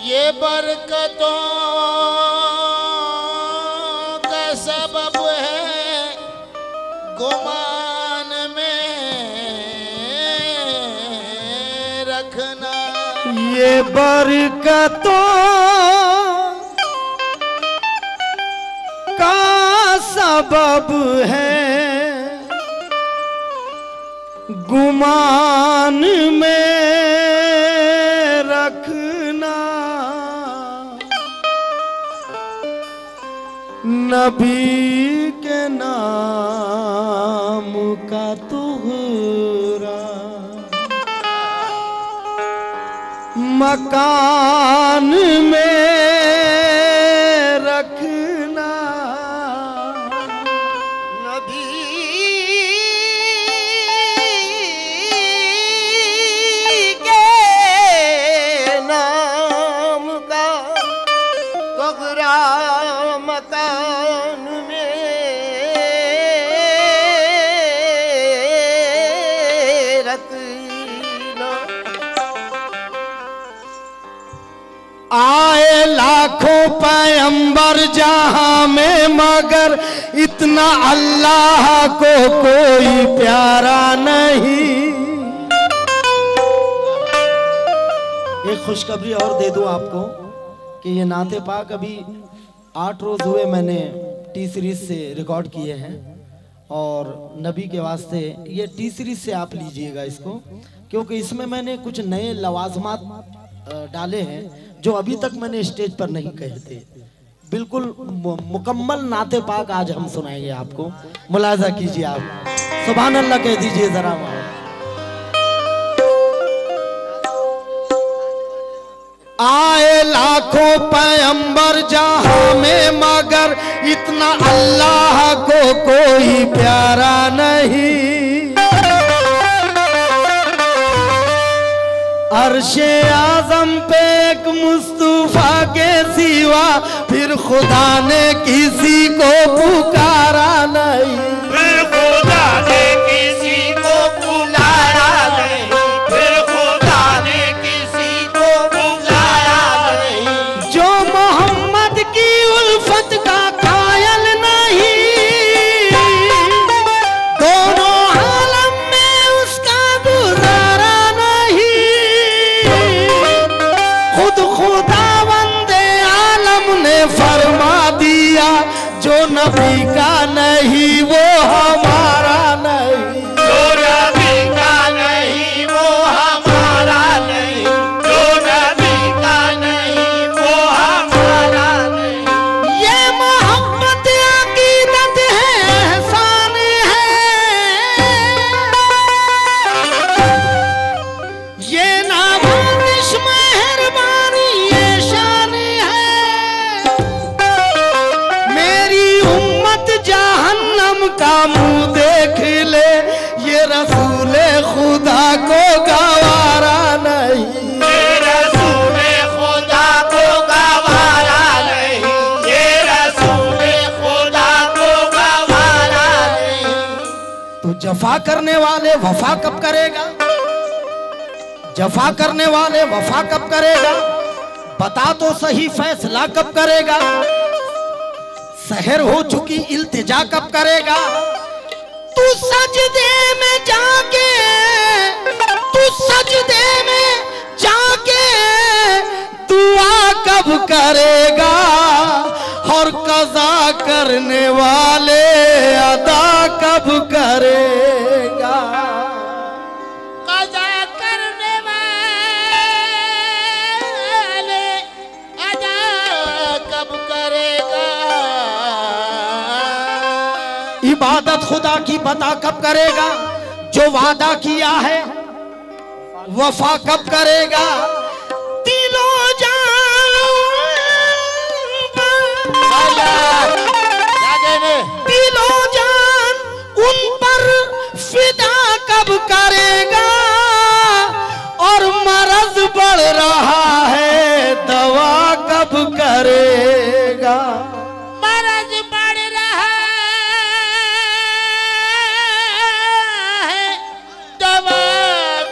ये बरकतों का सबब है गुमान में रखना। ये बरकतों का सबब है गुमान में रखना। नबी के नाम का तुहरा मकान में रखना। नबी के नाम का तोहरा मकान में रखना। आए लाखों पैगंबर जहां में मगर इतना अल्लाह को कोई प्यारा नहीं। एक खुशखबरी और दे दूं आपको कि ये नाते पाक अभी 8 रोज हुए मैंने टी सीरीज से रिकॉर्ड किए हैं और नबी के वास्ते ये टी सीरीज से आप लीजिएगा इसको, क्योंकि इसमें मैंने कुछ नए लवाजमात डाले हैं जो अभी तक मैंने स्टेज पर नहीं कहे थे। बिल्कुल मुकम्मल नाते पाक आज हम सुनाएंगे आपको, मुलाजा कीजिए आप। सुभान अल्लाह कह दीजिए जरा। आए लाखों पैगंबर जहां में मगर इतना अल्लाह को कोई प्यारा नहीं। अर्शे आजम पे एक मुस्तफा के सिवा फिर खुदा ने किसी को पुकारा नहीं। फिर खुदा ने किसी को पुकारा नहीं। फिर खुदा ने किसी को पुकारा नहीं। जो मोहम्मद की उल्फत का कायल नहीं, दोनों आलम में उसका गुजारा नहीं। खुद खुदा वंदे आलम ने फरमा दिया जो नबी का नहीं वो हमारा नहीं। जो नबी का नहीं वो हमारा नहीं। जो नबी का नहीं वो हमारा नहीं। ये मोहब्बत अकीदत है, एहसान है। ये नावाजिश मेहरबानी ये शान है। मेरी उम्मत जहन्नम का मुंह देख ले, ये रसूले खुदा को गवारा नहीं। ये रसूले खुदा को गवारा नहीं। ये रसूले खुदा को गवारा नहीं। तो जफा करने वाले वफा कब करेगा? जफा करने वाले वफा कब करेगा? बता तो सही फैसला कब करेगा? सहर हो चुकी इल्तिजा कब करेगा? तू सजदे में जाके, तू सजदे में जाके दुआ कब करेगा? और कज़ा करने वाले अदा कब करेगा? कज़ा करने वाले अदा कब करेगा? इबादत खुदा की बता कब करेगा? जो वादा किया है वफा कब करेगा? दिलो दिलो जान उन पर फिदा कब करेगा? और मरज बढ़ रहा है दवा कब करेगा? मरज बढ़ रहा है दवा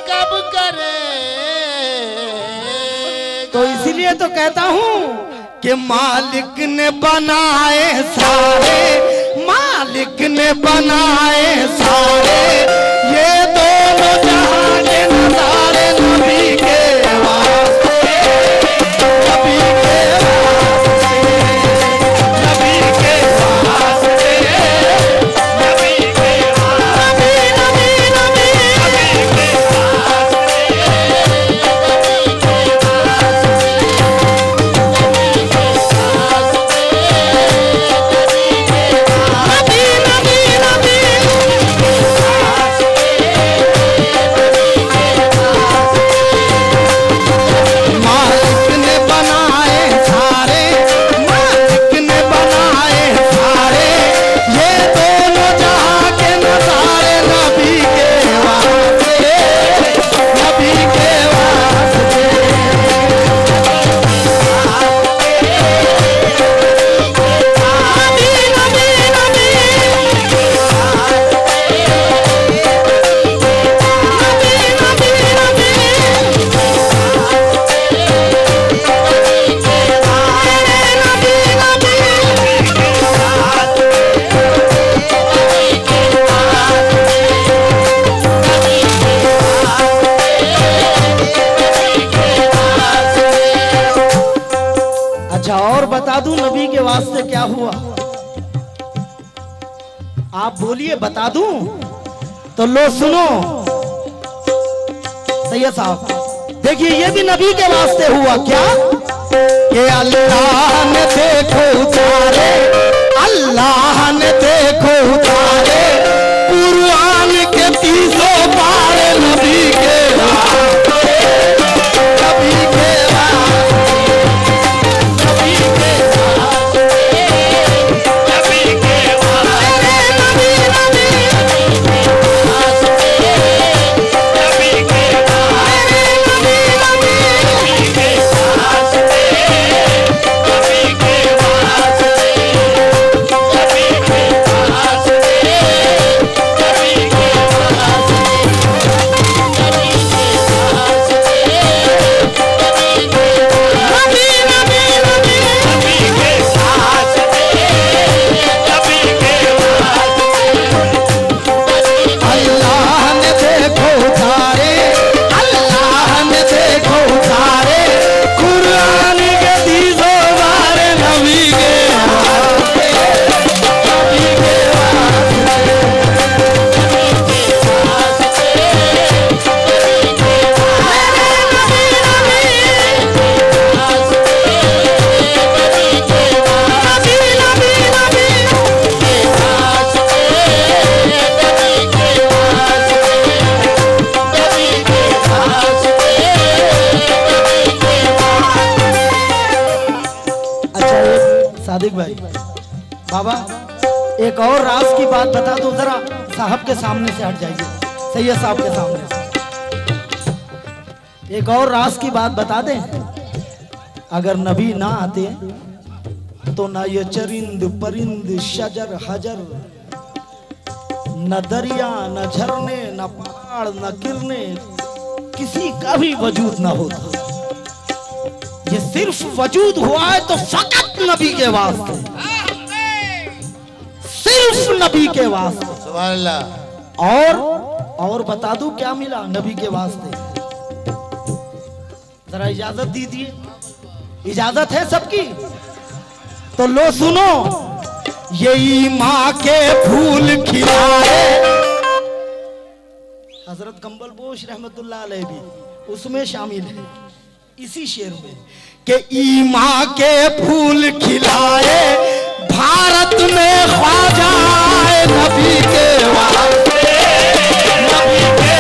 कब करे? तो इसीलिए तो कहता हूं कि मालिक ने बनाए सारे, मालिक ने बनाए सारे, ये दोनों जहां के नजारे नबी के वास्ते, नबी के वास्ते, नबी के वास्ते, नबी के वास्ते, नबी नबी नबी के बता दूं नबी के वास्ते क्या हुआ? आप बोलिए बता दूं? तो लो सुनो सैयद साहब, देखिए ये भी नबी के वास्ते हुआ। क्या कि अल्लाह ने देखो उतारे, अल्लाह ने देखो उतारे कुरान के 300 पारे नबी के वास्ते, नबी के सादिक भाई बाबा एक और राज की बात बता दो जरा, साहब के सामने से हट जाइए, सैयद साहब के सामने से एक और राज की बात बता दें। अगर नबी ना आते तो ना ये चरिंद परिंद शजर हजर, न दरिया न झरने न पहाड़ न गिरने, किसी का भी वजूद ना होता। ये सिर्फ वजूद हुआ है तो फकत नबी के वास्ते, सिर्फ नबी के वास्ते। सुभान अल्लाह। और बता दूं क्या मिला नबी के वास्ते? जरा इजाजत दीजिए, इजाजत है सबकी? तो लो सुनो, यही माँ के फूल खिलाए, हजरत कंबल बोश रहमतुल्लाह अलैह भी उसमें शामिल है इसी शेर में, कि ईमा के फूल खिलाए भारत में ख्वाजा आए नबी के वास्ते, नबी के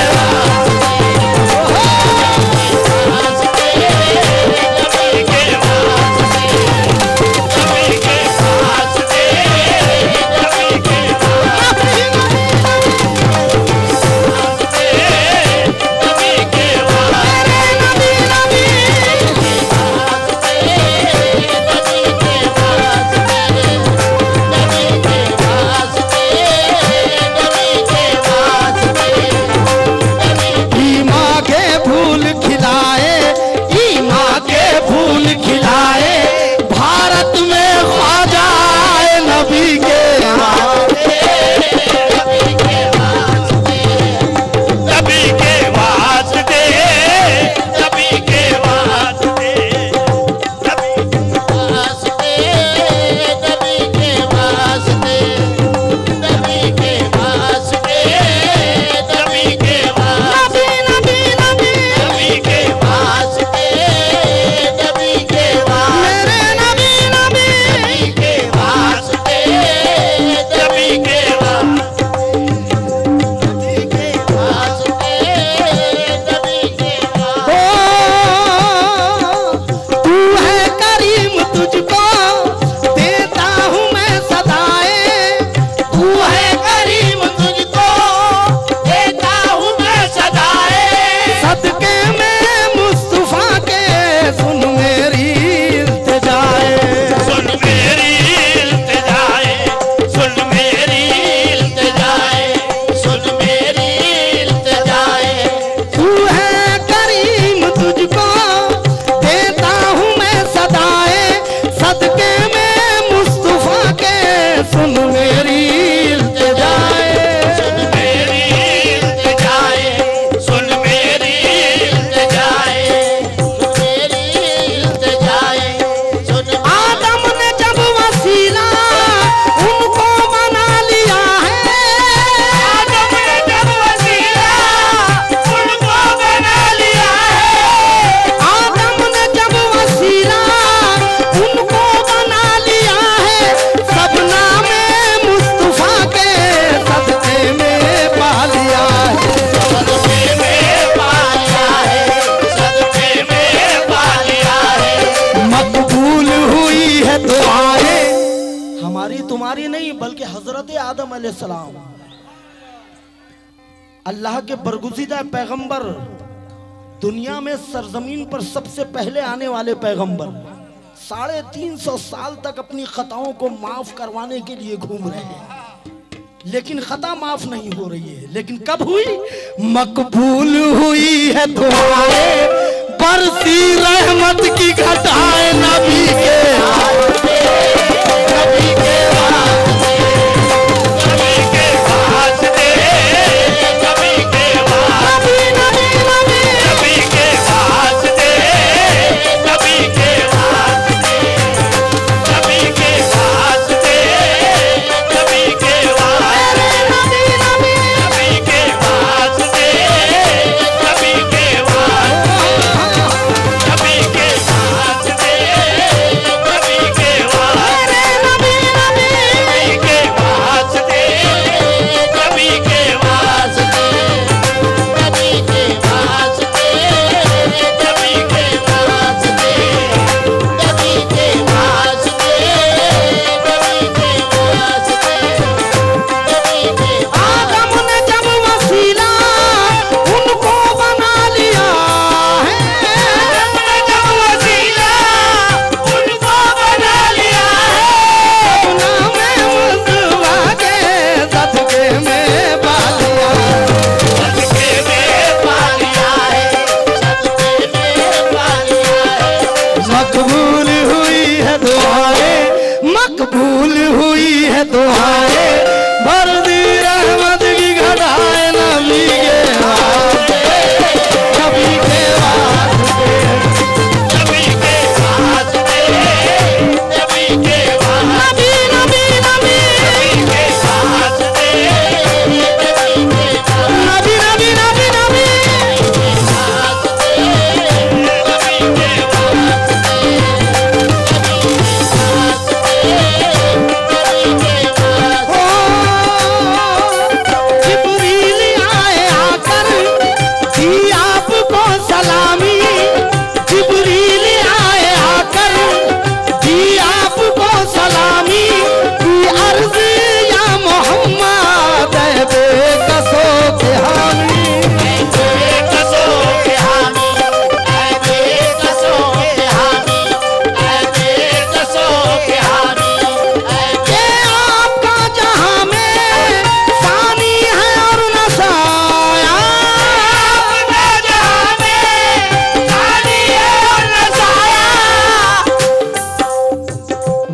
कहानी तुम्हारी नहीं बल्कि हजरत आदम अलैहिस्सलाम, अल्लाह के बरगुज़ीदा पैगंबर, दुनिया में सरजमीन पर सबसे पहले आने वाले पैगंबर, 350 साल तक अपनी खताओं को माफ करवाने के लिए घूम रहे हैं, लेकिन खता माफ नहीं हो रही है। लेकिन कब हुई? मकबूल हुई है दुआएं, बरसी रहमत की घटाएं नबी के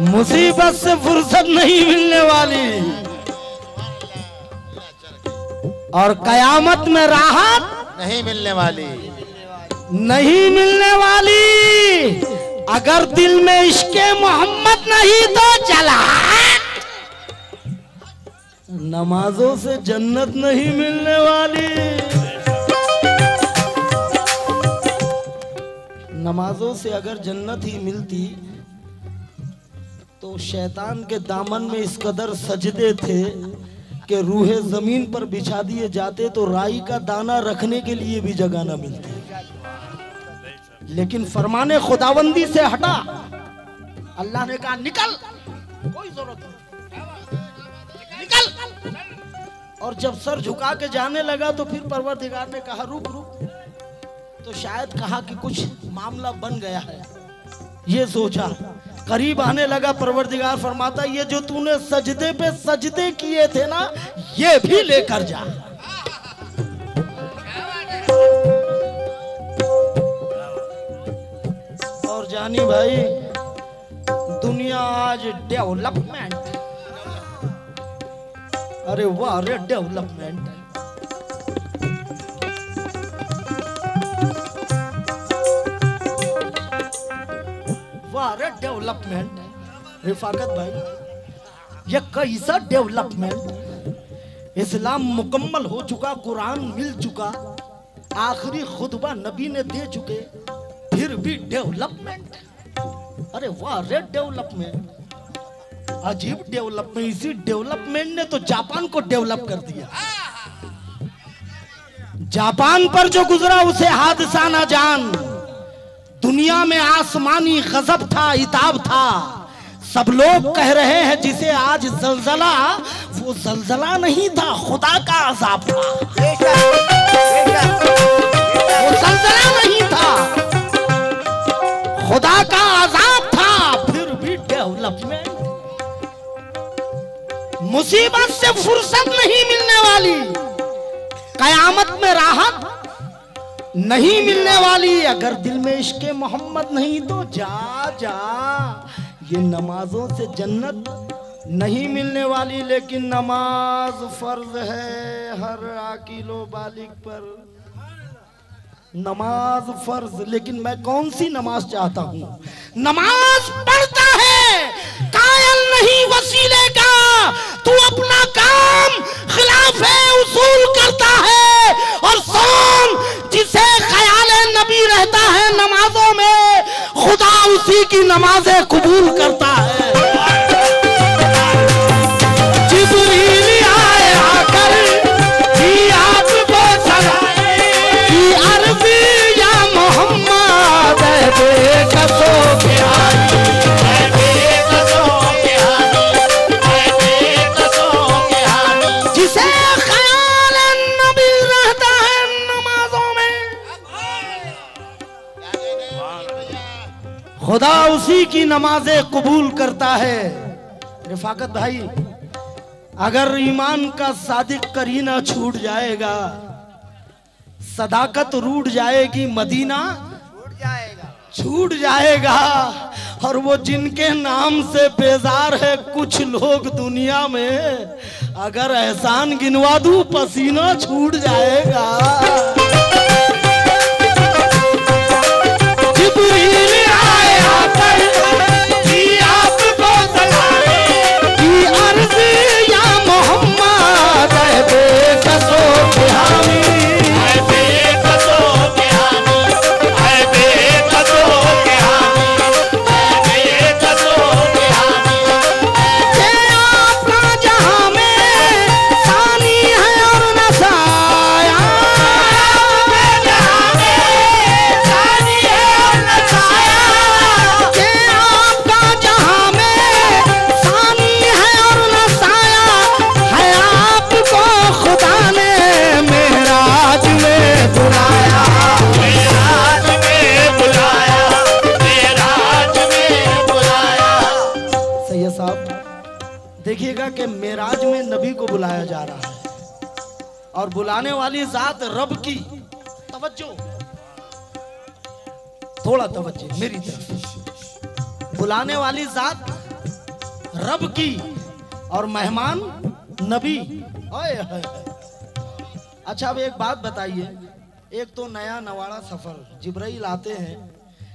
मुसीबत से फुर्सत नहीं मिलने वाली और कयामत में राहत नहीं मिलने वाली, नहीं मिलने वाली। अगर दिल में इश्क़े मोहम्मद नहीं तो चला, नमाजों से जन्नत नहीं मिलने वाली। नमाजों से अगर जन्नत ही मिलती तो शैतान के दामन में इस कदर सजदे थे कि रूहे जमीन पर बिछा दिए जाते तो राई का दाना रखने के लिए भी जगह न मिलती। लेकिन फरमाने खुदावंदी से हटा, अल्लाह ने कहा निकल, कोई जरूरत नहीं, निकल। और जब सर झुका के जाने लगा तो फिर परवरदिगार ने कहा रुक रुक। तो शायद कहा कि कुछ मामला बन गया है, ये सोचा। करीब आने लगा, परवरदिगार फरमाता ये जो तूने सजदे पे सजदे किए थे ना, ये भी लेकर जा। और जानी भाई, दुनिया आज डेवलपमेंट, अरे वाह रे डेवलपमेंट। डेवलपमेंट रिफाकत भाई, ये कैसा डेवलपमेंट। इस्लाम मुकम्मल हो चुका, कुरान मिल चुका, आखिरी खुतबा नबी ने दे चुके, फिर भी डेवलपमेंट। अरे वाह रे डेवलपमेंट, अजीब डेवलपमेंट। इसी डेवलपमेंट ने तो जापान को डेवलप कर दिया। जापान पर जो गुजरा उसे हादसा ना जान। दुनिया में आसमानी गजब था, इताब था, सब लोग कह रहे हैं जिसे आज जलजला, वो जलजला नहीं था, खुदा का अजाब था। वो जलजला नहीं था, खुदा का अजाब था। फिर भी डेवलपमेंट, मुसीबत से फुर्सत नहीं मिलने वाली, कयामत में राहत नहीं मिलने वाली। अगर दिल में इश्क़ मोहम्मद नहीं तो जा जा, ये नमाजों से जन्नत नहीं मिलने वाली। लेकिन नमाज फर्ज है हर आकिलो बालिग पर, नमाज फर्ज। लेकिन मैं कौन सी नमाज चाहता हूँ? नमाज पढ़ता है, कायल नहीं वसीले का, तू अपना काम खिलाफे उसूल करता है। और सोम जिसे ख्याले नबी रहता है नमाजों में, खुदा उसी की नमाजें कबूल करता है। जिब्रील आए आकर भी आपको सलाए कि अर्ज़ी या मोहम्मद बेकसो के हानी, बेकसो के हानी, जिसे ख्याल नबी रहता है नमाजों में, खुदा उसी की नमाजें कबूल करता है। रिफाकत भाई, अगर ईमान का सादिक करीना छूट जाएगा, सदाकत रूठ जाएगी, मदीना छूट जाएगा। और वो जिनके नाम से बेजार है कुछ लोग दुनिया में, अगर एहसान गिनवा दूं पसीना छूट जाएगा। जिब्रील आए आकर कि आपको सलाए कि अर्ज़ी या मोहम्मद बेकसो के हानी, बेकसो के हानी, बेकसो के हानी, बेकसो के हानी। के अपना जहां में सानी है और नसाया, जहां में सानी है और नसाया, के आपका जहां में सानी है और नसाया, है आपको खुदा ने मेराज में बुलाया, मेराज में बुलाया, मेराज में बुलाया। सैयद साहब देखिएगा कि मेराज में नबी को बुलाया जा रहा है, और बुलाने वाली जात रब की, तवज्जो, थोड़ा तवज्जो मेरी तरफ, बुलाने वाली जात रब की और मेहमान नबी। ओए होए। अच्छा अब एक बात बताइए, एक तो नया नवाड़ा सफर, जिब्राइल आते हैं,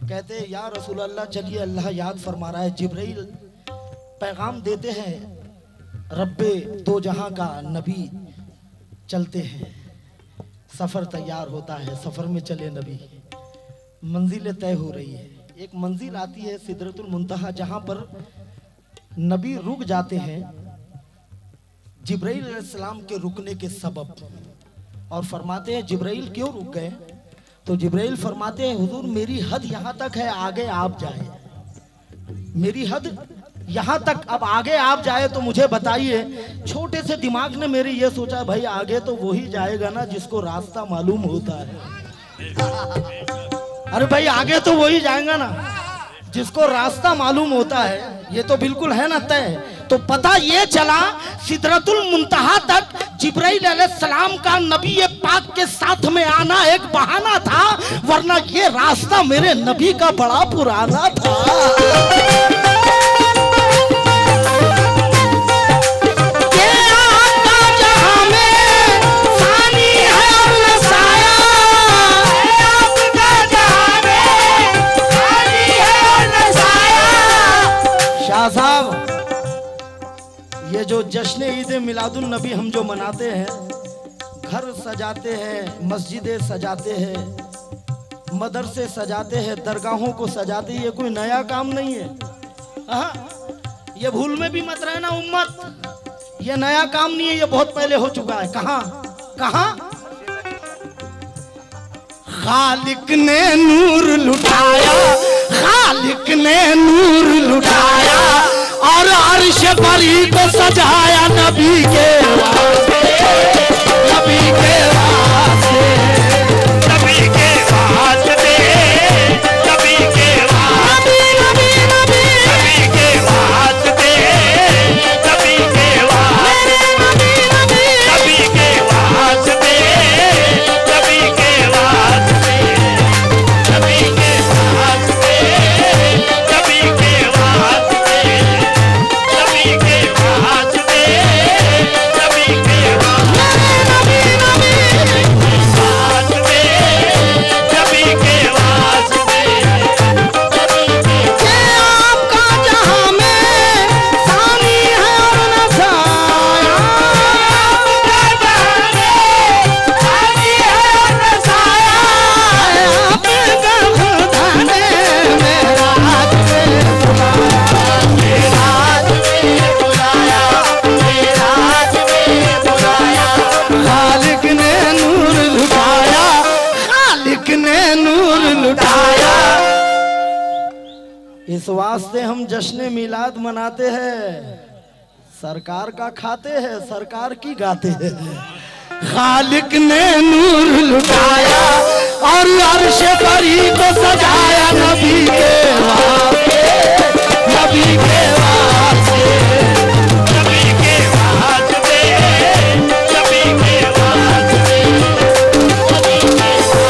कहते हैं या रसूल अल्लाह चलिए अल्लाह याद फरमा रहा है। जिब्राइल पैगाम देते हैं, रब्बे दो जहां का नबी चलते हैं, सफर तैयार होता है, सफर में चले नबी, मंजिलें तय हो रही है। एक मंजिल आती है सिदरतुल मुंतहा, जहां पर नबी रुक जाते हैं जिब्राइल अलैहिस्सलाम के रुकने के सबब, और फरमाते हैं जिब्राइल क्यों रुक गए? तो जिब्राइल फरमाते हैं हुजूर मेरी हद यहाँ तक है, आगे आप जाए, मेरी हद यहाँ तक, अब आगे आप जाए तो मुझे बताइए। छोटे से दिमाग ने मेरे ये सोचा भाई आगे तो वही जाएगा ना जिसको रास्ता मालूम होता है। अरे भाई आगे तो वही जाएगा ना जिसको रास्ता मालूम होता है, ये तो बिल्कुल है ना तय। तो पता ये चला सिदरतुल मुंतहा तक जिब्राइल अलैहिस्सलाम का नबी पाक के साथ में आना एक बहाना था, वरना ये रास्ता मेरे नबी का बड़ा पुराना था। साहब ये जो जश्न ईद मिलादुन नबी हम जो मनाते हैं, घर सजाते हैं, मस्जिदें सजाते हैं, मदरसे सजाते हैं, दरगाहों को सजाते हैं, ये कोई नया काम नहीं है। ये भूल में भी मत रहना उम्मत, ये नया काम नहीं है, ये बहुत पहले हो चुका है। कहां खालिक ने नूर लुटाया, खालिक ने नूर लुटाया, परी को सजाया नबी के वास्ते, नबी के वास्ते, नबी के वास्ते, नबी के वास्ते, नबी के वास्ते, नबी के वास्ते, नबी के वास्ते, नबी के वास्ते, नबी के वास्ते, नबी के वास्ते, नबी के वास्ते, नबी के इस वास्ते हम जश्न मिलाद मनाते हैं, सरकार का खाते हैं, सरकार की गाते हैं। खालिक ने नूर लुटाया और अर्श परी को सजाया नबी के वास्ते, नबी के वास्ते, नबी के वास्ते, नबी के वास्ते, नबी के वास्ते,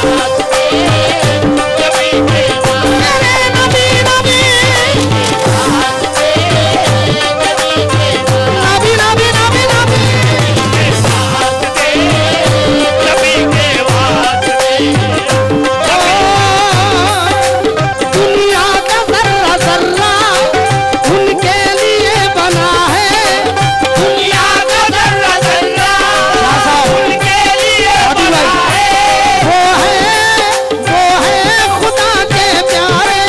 नबी के वास्ते, नबी के वास्ते, दुनिया का जर्रा जर्रा उनके लिए बना है, दुनिया का जर्रा जर्रा उनके लिए बना है। वो है खुदा के प्यारे,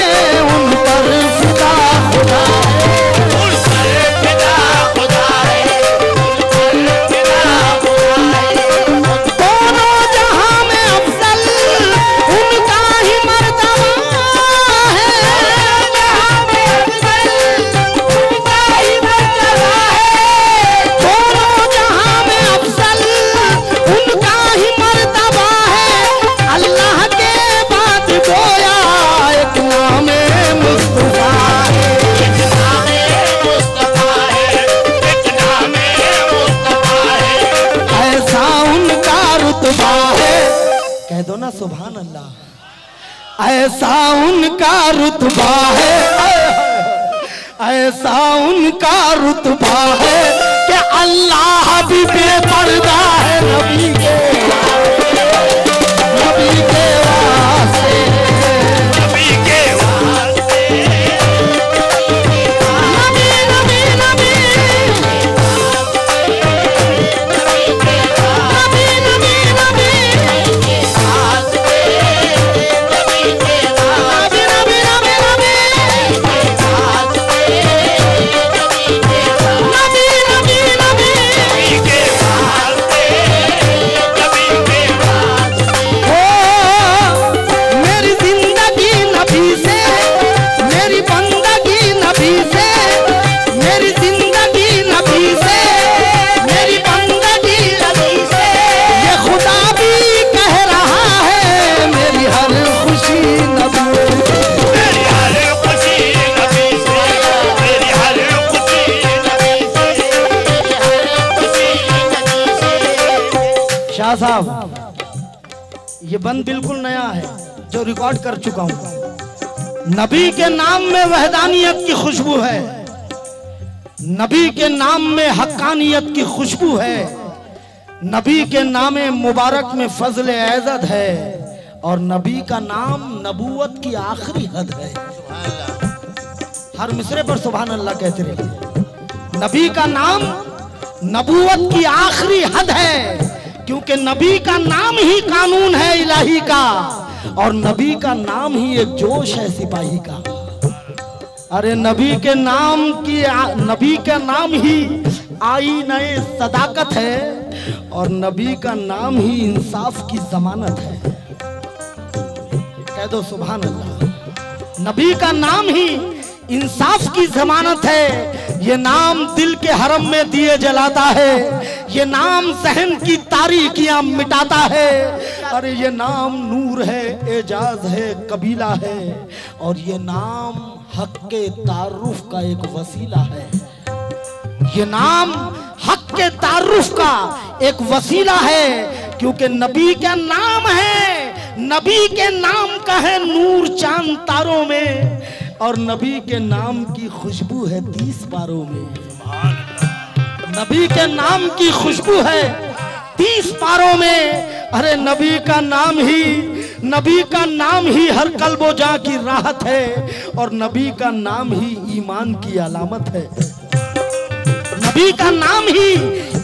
उन पर फिदा खुदा है, उन पर फिदा खुदा है, उन पर फिदा खुदा है। दोनों जहां में अफजल उनका ही मर्तबा है, जहां में अफजल उनका ही मर्तबा है। दोनों जहां में अफजल उनका ही मर्तबा है। अल्लाह के बाद गोया एक नाम मुस्तफा है, एक नामे मुस्तफा है, एक नामे मुस्तफा है। ऐसा उनका रुतबा है। कह दो ना सुभान अल्लाह। ऐसा उनका रुतबा है, ऐसा उनका रुतबा है कि अल्लाह भी बेपर्दा है नबी के वास्ते, नबी के वास्ते, नबी के वास्ते, नबी नबी नबी मेरी जिंदगी नबी से, मेरी बंदगी नबी से, मेरी जिंदगी नबी से, मेरी बंदगी नबी से। ये खुदा भी कह रहा है मेरी हर खुशी नबी से। मेरी हर खुशी नबी से, मेरी हर खुशी नबी से, मेरी हर खुशी नबी से। शाह साहब, ये बंद बिल्कुल नया है जो रिकॉर्ड कर चुका हूं। नबी के नाम में वहदानियत की खुशबू है, नबी के नाम में हक्कानियत की खुशबू है, नबी के नाम मुबारक में फजल एज़द है, और नबी का नाम नबूवत की आखिरी हद है। हर मिसरे पर सुभान अल्लाह कहते रहिए। नबी का नाम नबूवत की आखिरी हद है, क्योंकि नबी का नाम ही कानून है इलाही का, और नबी का नाम ही एक जोश है सिपाही का। अरे नबी के नाम ही आईने सदाकत है, और नबी का नाम ही इंसाफ की जमानत है। कह दो सुभान अल्लाह। नबी का नाम ही इंसाफ की जमानत है, ये नाम दिल के हरम में दिए जलाता है, ये नाम सहन की तारीकियां मिटाता है। अरे ये नाम नूर है, एजाज है, कबीला है, और ये नाम हक के तारुफ का एक वसीला है। ये नाम हक के तारुफ का एक वसीला है, क्योंकि नबी का नाम है, नबी के नाम का है नूर चांद तारों में, और नबी के नाम की खुशबू है 30 पारों में। नबी के नाम की खुशबू है 30 पारों में। अरे नबी का नाम ही हर कल्बो जा की राहत है, और नबी का नाम ही ईमान की अलामत है। नबी का नाम ही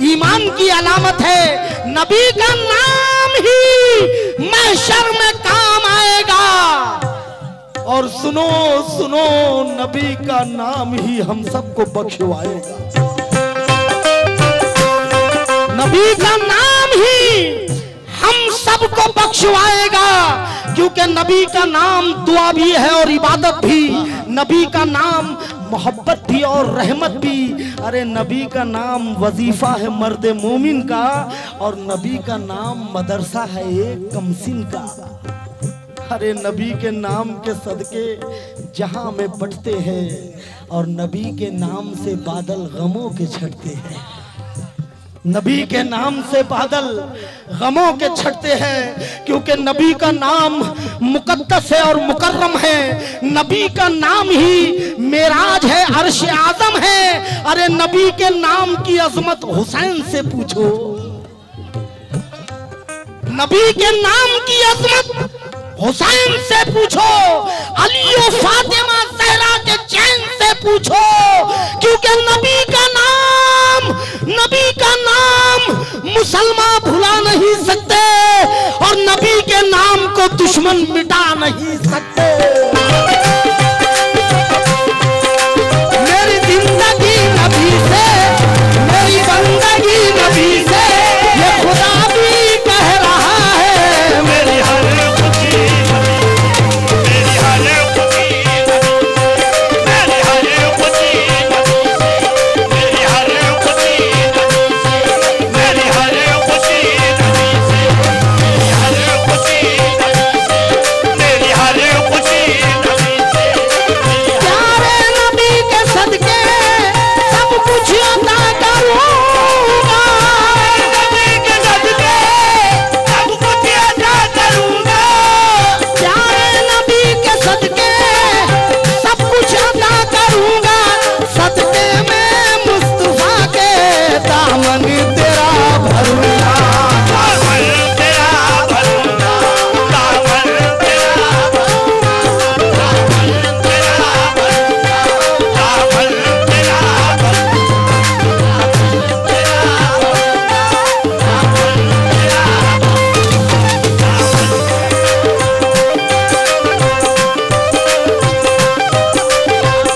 ईमान की अलामत है। नबी का नाम ही महशर में काम आएगा। और सुनो सुनो, नबी का नाम ही हम सबको बख्शवाएगा। नबी का नाम ही हम सबको बख्शवाएगा, क्योंकि नबी का नाम दुआ भी है और इबादत भी। नबी का नाम मोहब्बत भी और रहमत भी। अरे नबी का नाम वजीफा है मर्द मोमिन का, और नबी का नाम मदरसा है एक कमसिन का। अरे नबी के नाम के सदके जहां में बटते हैं, और नबी के नाम से बादल गमों के छटते हैं। नबी के नाम से बादल गमों के छटते हैं, क्योंकि नबी का नाम मुकद्दस है और मुकर्रम है। नबी का नाम ही मेराज है, अर्श आज़म है। अरे नबी के नाम की अजमत हुसैन से पूछो, नबी के नाम की अजमत हुसैन से पूछो, अली और फातिमा ज़हरा के चैन से पूछो, क्योंकि नबी का नाम मुसलमान भुला नहीं सकते, और नबी के नाम को दुश्मन मिटा नहीं सकते। मेरी जिंदगी नबी से, मेरी बंदगी नबी से, ये खुदा भी कह रहा है। मेरी हर खुशी मेरी हर खुशी मेरी हर खुशी मेरी हर खुशी मेरी हर खुशी मेरी हर खुशी मेरी हर खुशी प्यारे नबी के सदके सब कुछ अता करूंगा। नबी के सदके सब कुछ अता करूंगा। प्यारे नबी के सदके सब कुछ अता करूंगा। सदके में मुस्तफा के दामन तेरा भरूंगा। दामन तेरा भरूंगा, दामन तेरा भरूंगा, दामन तेरा भरूंगा, दामन तेरा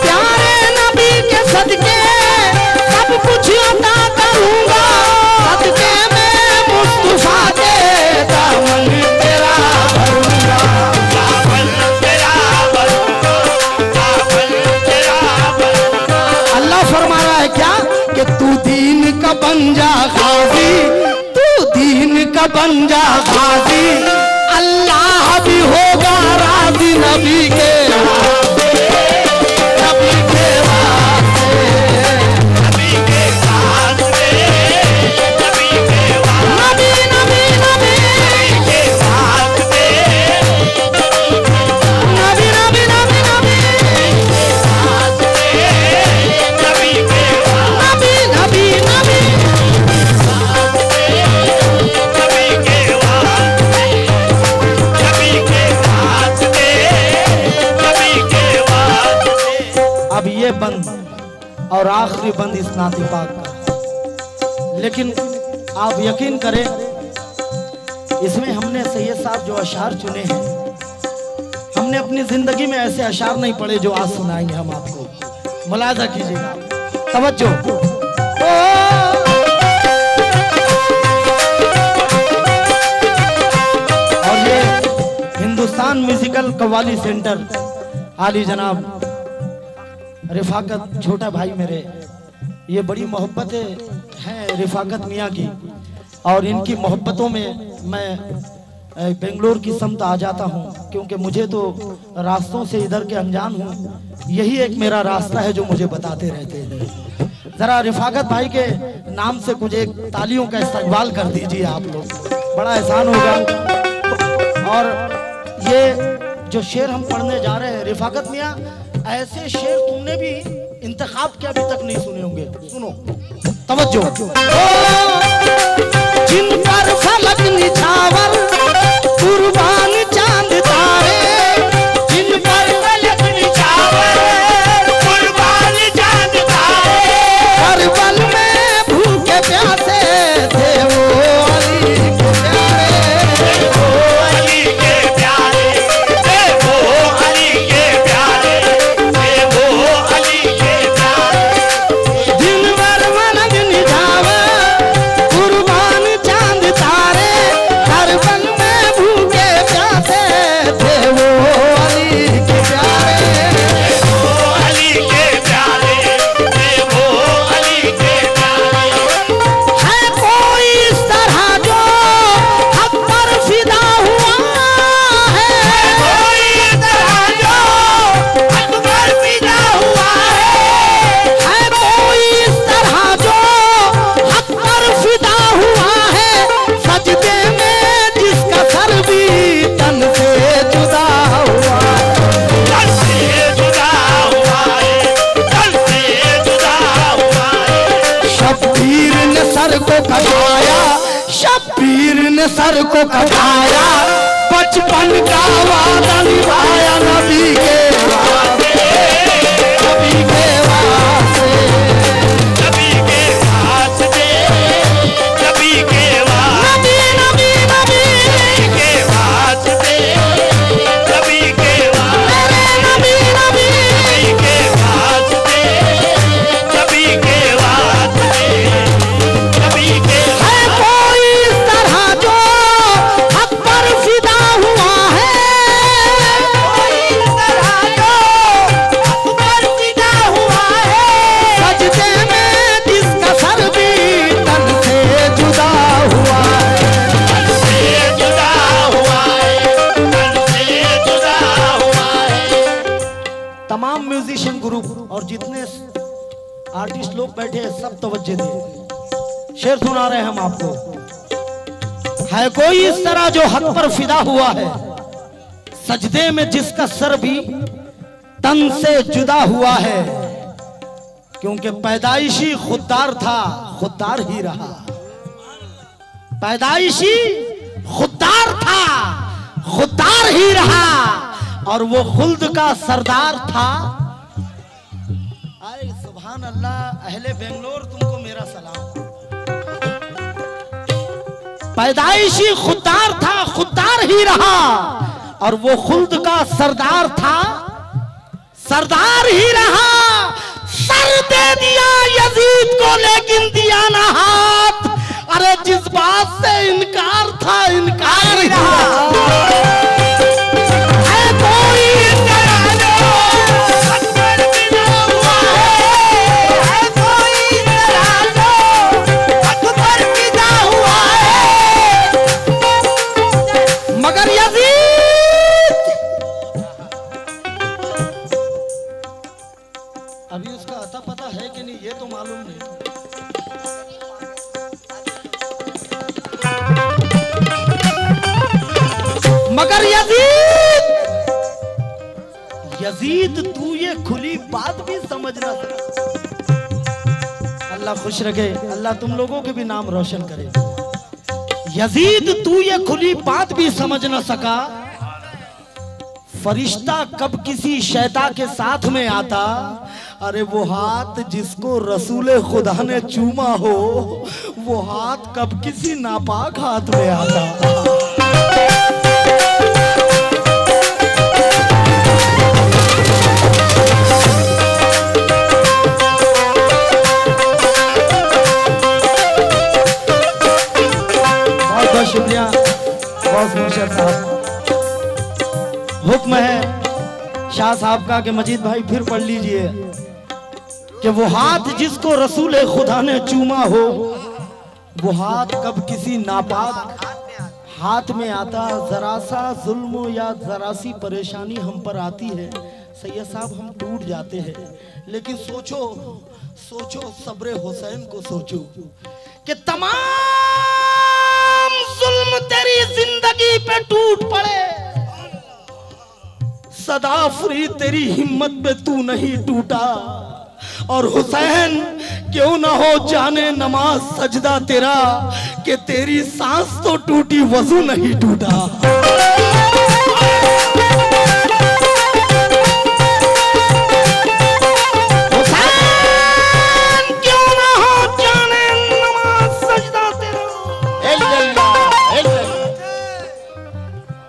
प्यारे नबी के सदके सब कुछ अता करूंगा। सदके में मुस्तफा के दामन तेरा भरूंगा। दामन तेरा भरूंगा, दामन तेरा भरूंगा। अल्लाह फरमा रहा है क्या कि तू दीन का बन जा गाजी, तू दीन का बन जा गाजी, अल्लाह भी होगा राजी नबी के वास्ते, नबी के वास्ते। नबी के वास्ते, नबी के वास्ते, नबी नबी नबी के वास्ते, नबी नबी नबी नबी नबी के नबी नबी नबी नबी के वास्ते, नबी के वास्ते, नबी के वास्ते। अब ये बंद और आखिरी बंद इस नाते पाक का, लेकिन आप यकीन करें इसमें हमने सैयद साहब जो अशार चुने हैं, हमने अपनी जिंदगी में ऐसे अशार नहीं पढ़े जो आज सुनाएंगे हम आपको। मुलाजा कीजिएगा, तवज्जो। और ये हिंदुस्तान म्यूजिकल कव्वाली सेंटर आली जनाब रिफाकत छोटा भाई मेरे ये बड़ी मोहब्बतें हैं रिफाकत मियाँ की, और इनकी मोहब्बतों में मैं बेंगलोर की समत आ जाता हूँ, क्योंकि मुझे तो रास्तों से इधर के अनजान हूँ। यही एक मेरा रास्ता है जो मुझे बताते रहते हैं। जरा रिफाकत भाई के नाम से कुछ एक तालियों का इस्तकबाल कर दीजिए आप लोग, बड़ा एहसान होगा। और ये जो शेर हम पढ़ने जा रहे हैं, रिफाकत मियाँ ऐसे शेर तुमने भी इंतखाब के अभी तक नहीं सुने होंगे। सुनो, तवज्जो। जिन पर फलक निछावर कुर्बान चांद तारे, जिन पर फलक निछावर कुर्बान चांद तारे, करबल में भूखे प्यासे थे वो अली के प्यारे, वो अली के प्यारे, वो अली के प्यारे, वो अली के प्यारे। जिन पर फलक निछावर कुर्बान चांद तारे, करबल में भूखे प्यासे थे वो अली के प्यारे, वो अली के प्यारे, वो अली के प्यारे। है कोई इस तरह जो हक पर फिदा हुआ है, कोई तरह जो हक पर फिदा हुआ है कोई इस तरह जो हक पर फिदा हुआ है, सजदे में जिसका सर भी तन से जुदा हुआ है। तन से जुदा हुआ है, तन से जुदा हुआ है। शब्बीर ने सर को कटाया, शब्बीर ने सर को कटाया, बचपन का वादा निभाया नबी के वास्ते, नबी के वास्ते। नबी के वास्ते, नबी के वास्ते, नबी नबी नबी के वास्ते, नबी के मेरे नबी नबी के वास्ते, नबी के वास्ते, नबी के है कोई इस तरह जो हक पर फिदा हुआ है, कोई तरह जो हक पर फिदा हुआ है, सजदे में जिसका सर भी तन से जुदा हुआ है। तन से जुदा हुआ है, तन से जुदा हुआ है। तमाम म्यूजिशियन ग्रुप और जितने आर्टिस्ट लोग बैठे हैं सब तवज्जो दिए, शेर सुना रहे हैं हम आपको। है कोई इस तरह जो हक पर फिदा हुआ है, सजदे में जिसका सर भी तन से जुदा हुआ है, क्योंकि पैदाइशी खुददार था, खुददार ही रहा। पैदाइशी खुददार था, खुददार ही रहा, और वो खुल्द का सरदार था। आए सुभान अल्लाह, अहले बेंगलोर तुमको मेरा सलाम। पैदाइशी खुददार था, खुददार ही रहा, और वो खुल्द का सरदार था, सरदार ही रहा। सर दे दिया यजीद को लेकिन दिया ना हाथ, अरे जिस बात से इनकार था इनकार ही रहा। है कोई तरह जो हक पर फिदा हुआ है, है कोई तरह जो हक पर फिदा हुआ है। मगर यजीद अभी उसका अता पता है कि नहीं ये तो मालूम नहीं। मगर यजीद, यजीद तू ये खुली बात भी समझ ना सका। अल्लाह खुश रखे, अल्लाह तुम लोगों के भी नाम रोशन करे। यजीद तू ये खुली बात भी समझ ना सका, फरिश्ता कब किसी शैता के साथ में आता, अरे वो हाथ जिसको रसूले खुदा ने चूमा हो, वो हाथ कब किसी नापाक हाथ में आता। बहुत शुक्रिया बॉस मुर्शद साहब। हुक्म है शाह साहब का कि मजीद भाई फिर पढ़ लीजिए। कि वो हाथ जिसको रसूल खुदा ने चूमा हो, वो हाथ कब किसी नापाक हाथ में आता। जरा सा जुल्म या जरा सी परेशानी हम पर आती है सैयद साहब, हम टूट जाते हैं। लेकिन सोचो सोचो सब्रे हुसैन को सोचो कि तमाम जुल्म तेरी जिंदगी पे टूट पड़े, सदा फ्री तेरी हिम्मत पे तू नहीं टूटा। और हुसैन क्यों ना हो जाने नमाज सजदा तेरा, कि तेरी सांस तो टूटी वजू नहीं टूटा। हुसैन क्यों ना हो जाने नमाज सजदा तेरा,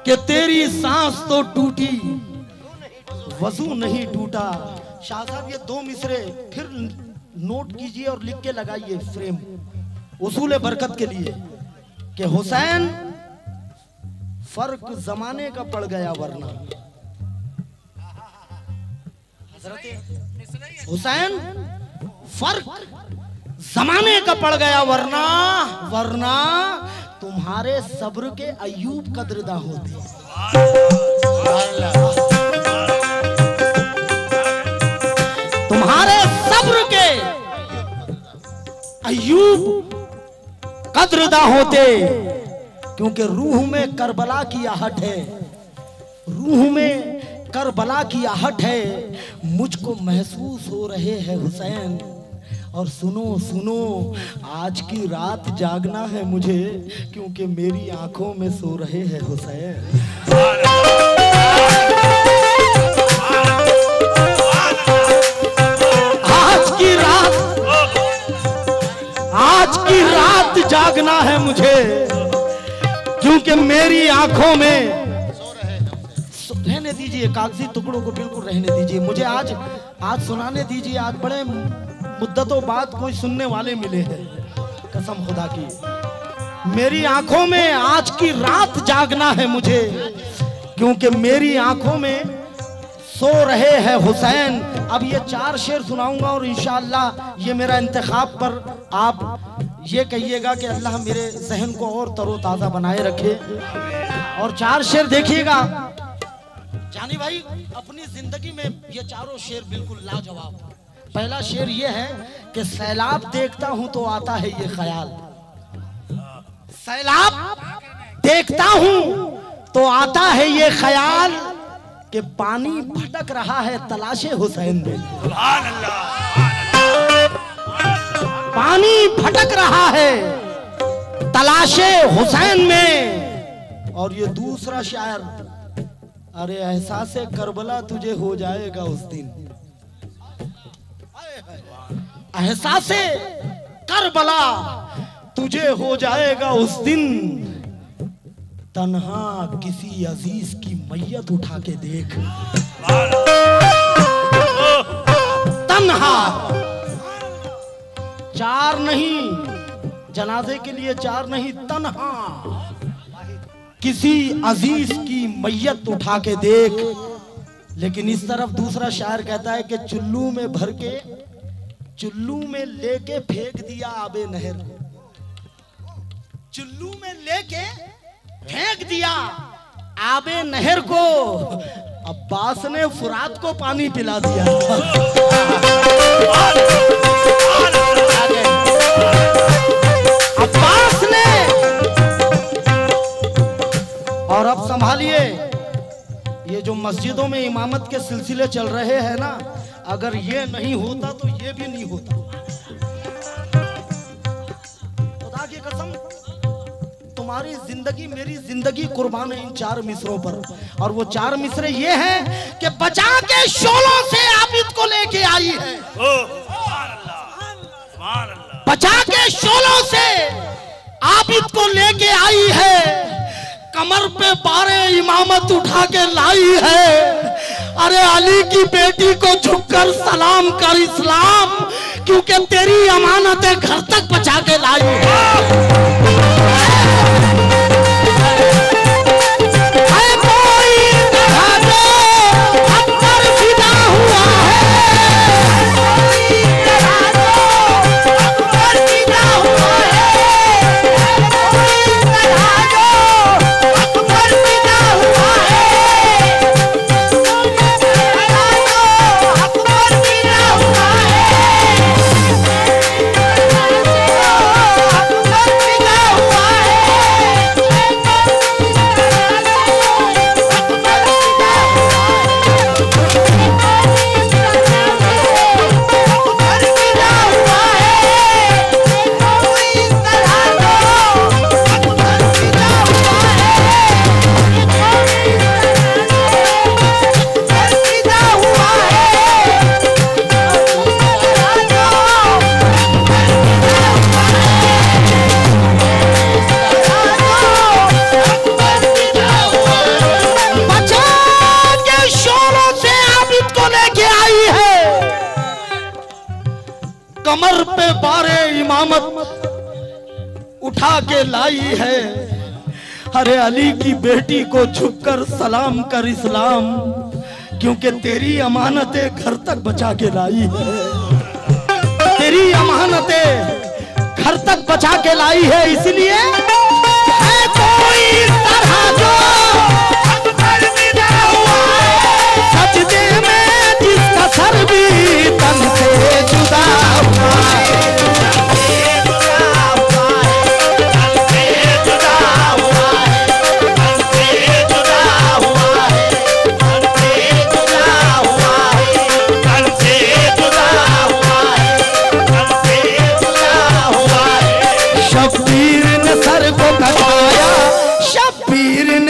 कि तेरी सांस तो टूटी वजू नहीं टूटा। शाह साहब ये दो मिसरे फिर नोट कीजिए और लिख के लगाइए फ्रेम उसूल बरकत के लिए कि हुसैन फर्क जमाने का पड़ गया वरना। हुसैन फर्क जमाने का पड़ गया वरना, वरना तुम्हारे सब्र के अय्यूब कदरदा होते। तुम्हारे सब्र के अय्यूब कदरदा होते, क्योंकि रूह में करबला की आहट है, रूह में करबला की आहट है। मुझको महसूस हो रहे हैं हुसैन, और सुनो सुनो आज की रात जागना है मुझे, क्योंकि मेरी आंखों में सो रहे हैं हुसैन। आज की रात जागना है मुझे, क्योंकि मेरी आंखों में रहने दीजिए, कागजी टुकड़ों को बिल्कुल रहने दीजिए। मुझे आज सुनाने दीजिए। आज बड़े मुद्दतों बाद कोई सुनने वाले मिले हैं, कसम खुदा की। मेरी आंखों में आज की रात जागना है मुझे, क्योंकि मेरी आंखों में सो रहे हैं हुसैन। अब ये 4 शेर सुनाऊंगा और इंशाअल्लाह ये मेरा इंतखाब पर आप ये कहिएगा कि अल्लाह मेरे जहन को और तरोताज़ा बनाए रखे। और 4 शेर देखिएगा जानी भाई, अपनी जिंदगी में ये चारों शेर बिल्कुल लाजवाब। पहला शेर ये है कि सैलाब देखता हूं तो आता है ये ख्याल, सैलाब देखता हूं तो आता है ये ख्याल, कि पानी भटक रहा है तलाशे हुसैन में। पानी भटक रहा है तलाशे हुसैन में। और ये दूसरा शायर, अरे एहसासे करबला तुझे हो जाएगा उस दिन, एहसासे करबला तुझे हो जाएगा उस दिन, तन्हा किसी अजीज की मैयत उठा के देख। तन्हा 4 नहीं, जनाजे के लिए 4 नहीं, तन्हा किसी अजीज की मैयत उठा के देख। लेकिन इस तरफ दूसरा शायर कहता है कि चुल्लू में भर के, चुल्लू में लेके फेंक दिया आबे नहर को, चुल्लू में लेके फेंक दिया आबे नहर को, अब्बास ने फुरात को पानी पिला दिया। अब्बास ने। और अब संभालिए, ये जो मस्जिदों में इमामत के सिलसिले चल रहे हैं ना, अगर ये नहीं होता तो ये भी नहीं होता। खुदा की कसम, तुम्हारी जिंदगी मेरी जिंदगी कुर्बान है इन 4 मिसरों पर। और वो 4 मिसरे ये हैं कि बचा के शोलों से आबिद को लेके आई है, बचा के शोलों से आबिद को लेके आई है, कमर पे बारे इमामत उठा के लाई है। अरे अली की बेटी को झुककर सलाम कर इस्लाम, क्योंकि तेरी अमानतें घर तक पहुंचा के लाई है। कोई कमर पे बारे इमामत उठा के लाई है। अरे अली की बेटी को झुककर सलाम कर इस्लाम, क्योंकि तेरी अमानतें घर तक बचा के लाई है। तेरी अमानतें घर तक बचा के लाई है, इसलिए है कोई तरह जो सजदे में जिसका सर भी तन से जुदा हुआ है।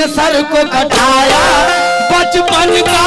सर को कटाया बचपन का